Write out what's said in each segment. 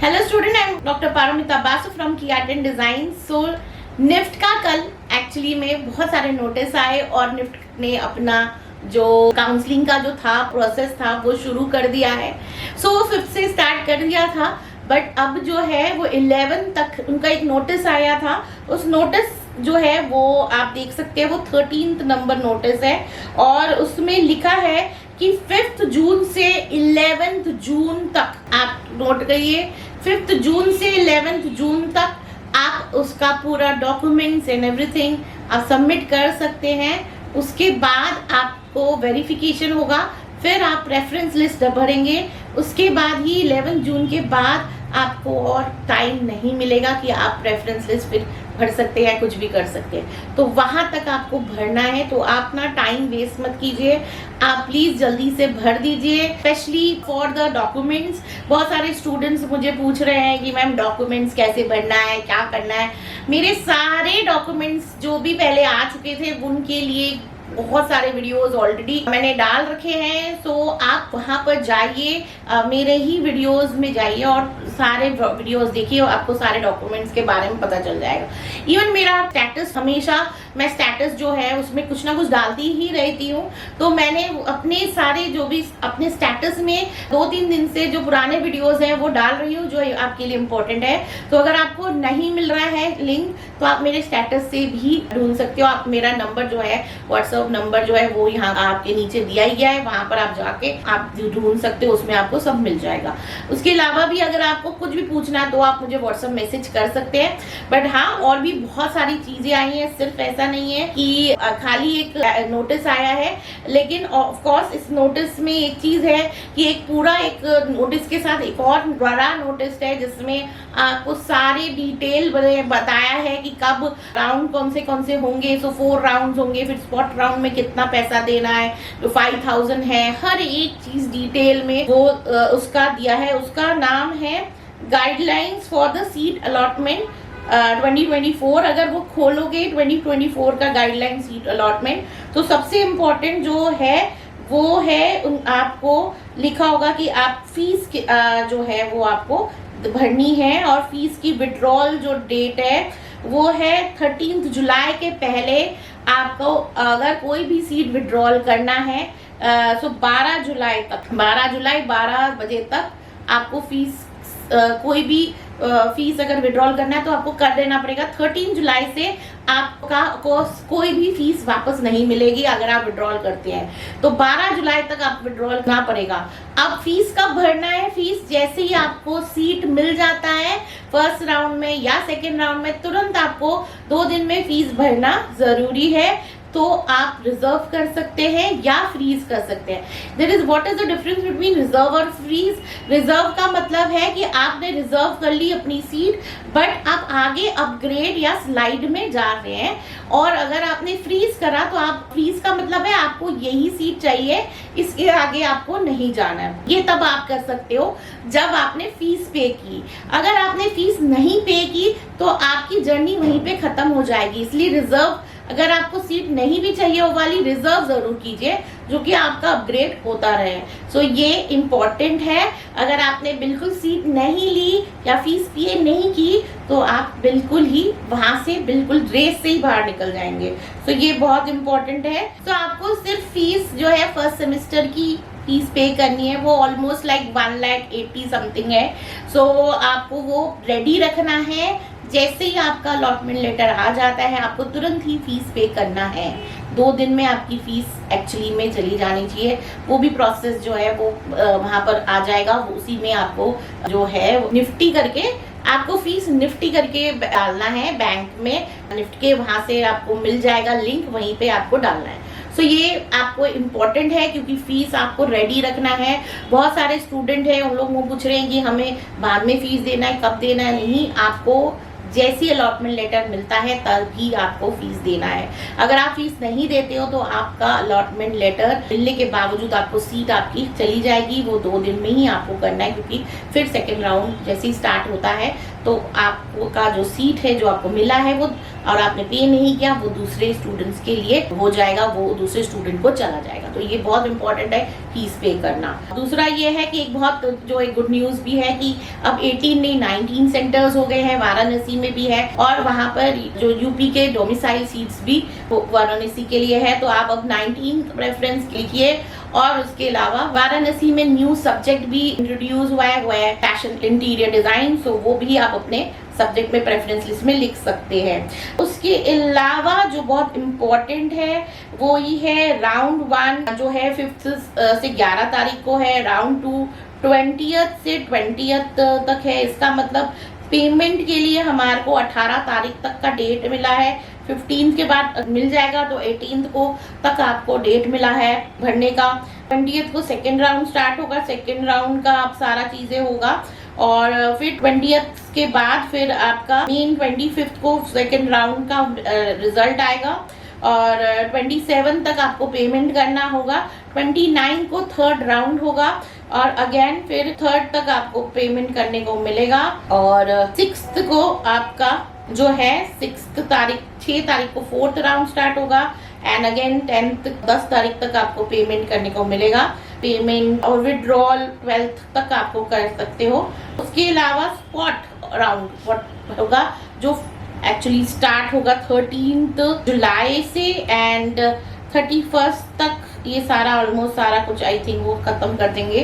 Hello student, I am doctor Paramita Basu from कियाट and design. So NIFT का कल actually में बहुत सारे नोटिस आए और निफ्ट ने अपना जो काउंसलिंग का जो था प्रोसेस था वो शुरू कर दिया है। सो 5 से स्टार्ट कर दिया था, बट अब जो है वो 11 तक उनका एक नोटिस आया था। उस नोटिस जो है वो आप देख सकते हैं वो 13th नंबर नोटिस है और उसमें लिखा है कि 5 जून से 11 जून तक, आप नोट करिए, 5 जून से 11 जून तक आप उसका पूरा डॉक्यूमेंट्स एंड एवरीथिंग आप सबमिट कर सकते हैं। उसके बाद आपको वेरिफिकेशन होगा, फिर आप रेफरेंस लिस्ट भरेंगे। उसके बाद ही 11 जून के बाद आपको और टाइम नहीं मिलेगा कि आप रेफरेंस लिस्ट फिर भर सकते हैं, कुछ भी कर सकते हैं। तो वहां तक आपको भरना है, तो आप ना टाइम वेस्ट मत कीजिए, आप प्लीज जल्दी से भर दीजिए, स्पेशली फॉर द डॉक्यूमेंट्स। बहुत सारे स्टूडेंट्स मुझे पूछ रहे हैं कि मैम डॉक्यूमेंट्स कैसे भरना है, क्या करना है। मेरे सारे डॉक्यूमेंट्स जो भी पहले आ चुके थे उनके लिए बहुत सारे वीडियोस ऑलरेडी मैंने डाल रखे हैं। सो आप वहां पर जाइए, मेरे ही वीडियोस में जाइए और सारे वीडियोस देखिए, आपको सारे डॉक्यूमेंट्स के बारे में पता चल जाएगा। इवन मेरा स्टेटस, हमेशा मैं स्टेटस जो है उसमें कुछ ना कुछ डालती ही रहती हूँ। तो मैंने अपने सारे जो भी अपने स्टेटस में 2-3 दिन से जो पुराने वीडियोस हैं वो डाल रही हूँ, जो आपके लिए इम्पोर्टेंट है। तो अगर आपको नहीं मिल रहा है लिंक तो आप मेरे स्टेटस से भी ढूंढ सकते हो। आप मेरा नंबर जो है व्हाट्सएप नंबर जो है वो यहाँ आपके नीचे दिया ही गया है, वहां पर आप जाके आप ढूंढ सकते हो, उसमें आपको सब मिल जाएगा। उसके अलावा भी अगर आपको कुछ भी पूछना है तो आप मुझे व्हाट्सएप मैसेज कर सकते हैं। बट हाँ, और भी बहुत सारी चीजें आई हैं, सिर्फ ऐसा नहीं है कि खाली एक नोटिस आया है। लेकिन ऑफ कोर्स इस नोटिस में एक चीज है कि एक पूरा एक नोटिस के साथ एक और बड़ा नोटिस है जिसमें आपको सारे डिटेल बताया है कि कब राउंड कौन से होंगे। सो 4 राउंड होंगे, फिर स्पॉट राउंड में कितना पैसा देना है, जो 5000 है, हर एक चीज डिटेल में वो उसका दिया है। उसका नाम है guidelines for the seat allotment 2024। अगर वो खोलोगे 2024 का गाइडलाइन सीट अलॉटमेंट, तो सबसे इम्पोर्टेंट जो है वो है आपको लिखा होगा कि आप फीस जो है वो आपको भरनी है, और फीस की विड्रॉल जो डेट है वो है 13 जुलाई के पहले। आपको अगर कोई भी सीट विड्रॉल करना है तो 12 जुलाई तक, 12 जुलाई 12 बजे तक आपको फीस कोई भी फीस अगर विड्रॉल करना है तो आपको कर देना पड़ेगा। 13 जुलाई से आपका कोई भी फीस वापस नहीं मिलेगी अगर आप विड्रॉल करते हैं, तो 12 जुलाई तक आप विड्रॉल करना पड़ेगा। अब फीस कब भरना है? फीस जैसे ही आपको सीट मिल जाता है फर्स्ट राउंड में या सेकेंड राउंड में, तुरंत आपको 2 दिन में फीस भरना जरूरी है। तो आप रिजर्व कर सकते हैं या फ्रीज कर सकते हैं। There is what is the difference between reserve और फ्रीज? रिजर्व का मतलब है कि आपने रिजर्व कर ली अपनी सीट, बट आप आगे अपग्रेड या स्लाइड में जा रहे हैं। और अगर आपने फ्रीज करा तो आप, फ्रीज का मतलब है आपको यही सीट चाहिए, इसके आगे आपको नहीं जाना है। ये तब आप कर सकते हो जब आपने फीस पे की। अगर आपने फीस नहीं पे की तो आपकी जर्नी वहीं पे खत्म हो जाएगी। इसलिए रिजर्व, अगर आपको सीट नहीं भी चाहिए वो वाली, रिजर्व जरूर कीजिए जो कि आपका अपग्रेड होता रहे। सो ये इम्पोर्टेंट है। अगर आपने बिल्कुल सीट नहीं ली या फीस पे नहीं की तो आप बिल्कुल ही वहां से बिल्कुल रेस से ही बाहर निकल जाएंगे। सो ये बहुत इम्पोर्टेंट है। तो आपको सिर्फ फीस जो है फर्स्ट सेमेस्टर की फीस पे करनी है, वो ऑलमोस्ट लाइक 1,80,000 समथिंग है। सो आपको वो रेडी रखना है। जैसे ही आपका अलॉटमेंट लेटर आ जाता है आपको तुरंत ही फीस पे करना है। 2 दिन में आपकी फीस एक्चुअली में चली जानी चाहिए। वो भी प्रोसेस जो है वो वहां पर आ जाएगा, उसी में आपको जो है निफ्टी करके, आपको फीस निफ्टी करके डालना है बैंक में। निफ्टी के वहां से आपको मिल जाएगा लिंक, वहीं पे आपको डालना है। सो ये आपको इम्पोर्टेंट है क्योंकि फीस आपको रेडी रखना है। बहुत सारे स्टूडेंट हैं, उन लोग वो पूछ रहे हैं कि हमें बाद में फीस देना है, कब देना है। नहीं, आपको जैसी अलॉटमेंट लेटर मिलता है तभी आपको फीस देना है। अगर आप फीस नहीं देते हो तो आपका अलॉटमेंट लेटर मिलने के बावजूद आपको सीट आपकी चली जाएगी। वो 2 दिन में ही आपको करना है, क्योंकि फिर सेकेंड राउंड जैसे ही स्टार्ट होता है तो आपका जो सीट है जो आपको मिला है वो, और आपने पे नहीं किया, वो दूसरे स्टूडेंट्स के लिए हो जाएगा, वो दूसरे स्टूडेंट को चला जाएगा। तो ये बहुत इंपॉर्टेंट है फीस पे करना। दूसरा ये है कि एक गुड न्यूज़ भी है कि अब 18 नहीं 19 सेंटर्स हो गए हैं, वाराणसी में भी है, और वहाँ पर जो यूपी के डोमिसाइल सीट्स भी वाराणसी के लिए है। तो आप अब 19 प्रेफरेंस लिखिए। और उसके अलावा वाराणसी में न्यू सब्जेक्ट भी इंट्रोड्यूस हुआ है फैशन इंटीरियर डिजाइन, सो वो भी आप अपने सब्जेक्ट में प्रेफरेंस लिस्ट में लिख सकते हैं। उसके अलावा जो बहुत इम्पोर्टेंट है वो ये है राउंड 1 जो है 5 से 11 तारीख को है, राउंड 2 20th से 20th तक है। इसका मतलब पेमेंट के लिए हमारे को 18 तारीख तक का डेट मिला है, 15 के बाद मिल जाएगा, तो 18 को तक आपको डेट मिला है भरने का। 20th को सेकेंड राउंड स्टार्ट होगा, सेकेंड राउंड का आप सारा चीज़ें होगा, और फिर 20th के बाद फिर आपका मेन 25th को सेकेंड राउंड का रिजल्ट आएगा, और 27 तक आपको पेमेंट करना होगा। 29 को थर्ड राउंड होगा, और अगेन फिर 3rd तक आपको पेमेंट करने को मिलेगा, और 6th को आपका जो है 6 तारीख को 4th राउंड स्टार्ट होगा, एंड अगेन 10 तारीख तक आपको पेमेंट करने को मिलेगा। पेमेंट और विड्रॉल 12th तक आपको कर सकते हो। उसके अलावा स्पॉट राउंड होगा जो एक्चुअली स्टार्ट होगा 13th जुलाई से एंड 31st तक, ये सारा ऑलमोस्ट सारा कुछ आई थिंक वो खत्म कर देंगे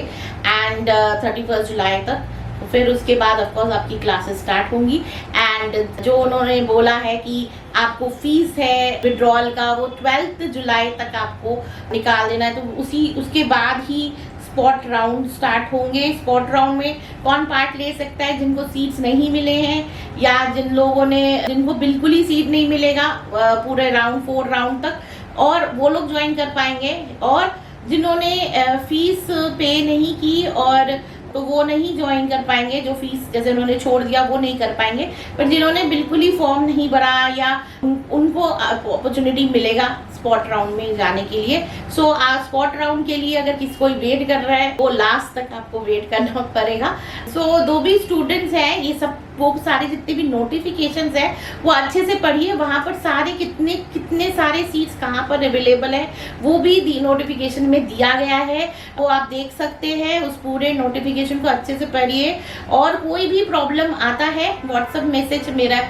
एंड 31 जुलाई तक। फिर उसके बाद ऑफकोर्स आपकी क्लासेस स्टार्ट होंगी, एंड जो उन्होंने बोला है कि आपको फीस है विड्रॉल का वो 12 जुलाई तक आपको निकाल देना है, तो उसके बाद ही स्पॉट राउंड स्टार्ट होंगे। स्पॉट राउंड में कौन पार्ट ले सकता है? जिनको सीट्स नहीं मिले हैं, या जिनको बिल्कुल ही सीट नहीं मिलेगा पूरे राउंड 4 राउंड तक, और वो लोग ज्वाइन कर पाएंगे। और जिन्होंने फीस पे नहीं की और तो वो नहीं ज्वाइन कर पाएंगे, जो फीस जैसे उन्होंने छोड़ दिया वो नहीं कर पाएंगे। पर जिन्होंने बिल्कुल ही फॉर्म नहीं भरा या उनको अपॉर्चुनिटी मिलेगा स्पॉट राउंड में जाने के लिए। सो स्पॉट राउंड के लिए अगर किसी कोई वेट कर रहा है वो लास्ट तक आपको वेट करना पड़ेगा। सो जो भी स्टूडेंट्स हैं ये सब वो सारे जितने भी नोटिफिकेशंस है वो अच्छे से पढ़िए, वहाँ पर सारे कितने सारे सीट्स कहाँ पर अवेलेबल है वो भी नोटिफिकेशन में दिया गया है, वो आप देख सकते हैं। उस पूरे नोटिफिकेशन को अच्छे से पढ़िए, और कोई भी प्रॉब्लम आता है व्हाट्सएप मैसेज मेरा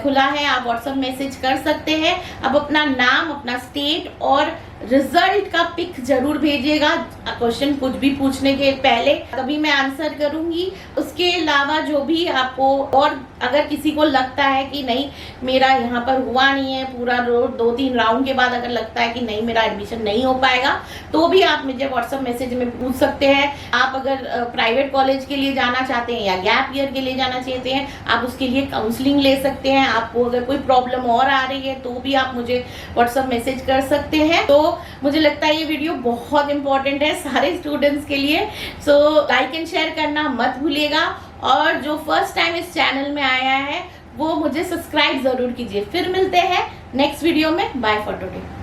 खुला है, आप व्हाट्सएप मैसेज कर सकते हैं। अब अपना नाम, अपना स्टेट और रिजल्ट का पिक जरूर भेजिएगा, क्वेश्चन कुछ भी पूछने के पहले, तभी मैं आंसर करूंगी। उसके अलावा जो भी आपको, और अगर किसी को लगता है कि नहीं मेरा यहाँ पर हुआ नहीं है पूरा 2-3 राउंड के बाद अगर लगता है कि नहीं मेरा एडमिशन नहीं हो पाएगा, तो भी आप मुझे व्हाट्सएप मैसेज में पूछ सकते हैं। आप अगर प्राइवेट कॉलेज के लिए जाना चाहते हैं या गैप ईयर के लिए जाना चाहते हैं, आप उसके लिए काउंसलिंग ले सकते हैं। आपको अगर कोई प्रॉब्लम और आ रही है तो भी आप मुझे व्हाट्सएप मैसेज कर सकते हैं। तो मुझे लगता है ये वीडियो बहुत इंपॉर्टेंट है सारे स्टूडेंट्स के लिए। सो लाइक एंड शेयर करना मत भूलिएगा, और जो फर्स्ट टाइम इस चैनल में आया है वो मुझे सब्सक्राइब जरूर कीजिए। फिर मिलते हैं नेक्स्ट वीडियो में। Bye for today.